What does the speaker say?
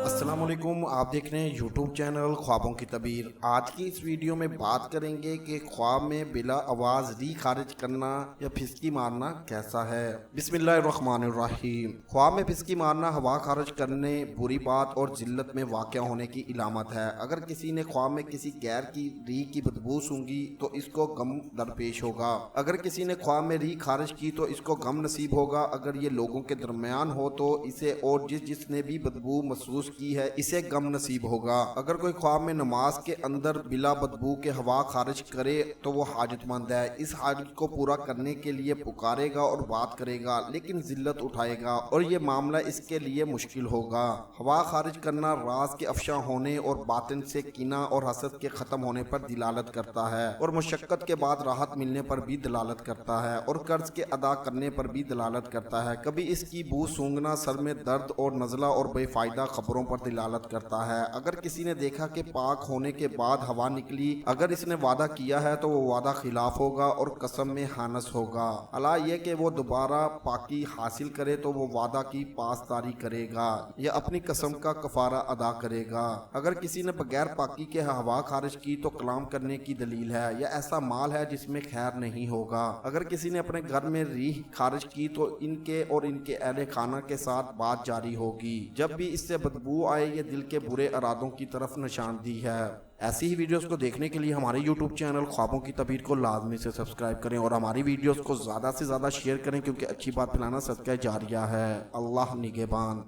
السلام علیکم، آپ دیکھ رہے ہیں یوٹیوب چینل خوابوں کی تعبیر۔ آج کی اس ویڈیو میں بات کریں گے کہ خواب میں بلا آواز ری خارج کرنا یا پھسکی مارنا کیسا ہے۔ بسم اللہ الرحمن الرحیم۔ خواب میں پھسکی مارنا ہوا خارج کرنے، بری بات اور ذلت میں واقع ہونے کی علامت ہے۔ اگر کسی نے خواب میں کسی غیر کی ری کی بدبو سونگھی تو اس کو غم درپیش ہوگا۔ اگر کسی نے خواب میں ری خارج کی تو اس کو غم نصیب ہوگا۔ اگر یہ لوگوں کے درمیان ہو تو اسے، اور جس نے بھی بدبو محسوس کی ہے، اسے غم نصیب ہوگا۔ اگر کوئی خواب میں نماز کے اندر بلا بدبو کے ہوا خارج کرے تو وہ حاجت مند ہے۔ اس حاجت کو پورا کرنے کے لیے پکارے گا اور بات کرے گا، لیکن ذلت اٹھائے گا اور یہ معاملہ اس کے لیے مشکل ہوگا۔ ہوا خارج کرنا راز کے افشا ہونے اور باطن سے کینہ اور حسد کے ختم ہونے پر دلالت کرتا ہے، اور مشقت کے بعد راحت ملنے پر بھی دلالت کرتا ہے، اور قرض کے ادا کرنے پر بھی دلالت کرتا ہے۔ کبھی اس کی بو سونگھنا سر میں درد اور نزلہ اور بے فائدہ خبروں پر دلالت کرتا ہے۔ اگر کسی نے دیکھا کہ پاک ہونے کے بعد ہوا نکلی، اگر اس نے وعدہ کیا ہے تو وہ وعدہ خلاف ہوگا اور قسم میں خیانت ہوگا۔ الا یہ کہ وہ دوبارہ پاکی حاصل کرے تو وہ وعدہ کی پاسداری کرے گا یا اپنی قسم کا کفارہ ادا کرے گا۔ اگر کسی نے بغیر پاکی کے ہوا خارج کی تو کلام کرنے کی دلیل ہے یا ایسا مال ہے جس میں خیر نہیں ہوگا۔ اگر کسی نے اپنے گھر میں ریح خارج کی تو ان کے اور ان کے اہل خانہ کے ساتھ بات جاری ہوگی۔ جب بھی اس سے بدبو آئے یہ دل کے برے ارادوں کی طرف نشاندہی ہے۔ ایسی ہی ویڈیوز کو دیکھنے کے لیے ہمارے یوٹیوب چینل خوابوں کی تعبیر کو لازمی سے سبسکرائب کریں اور ہماری ویڈیوز کو زیادہ سے زیادہ شیئر کریں، کیونکہ اچھی بات پھیلانا صدقہ جاریہ ہے۔ اللہ نگہبان۔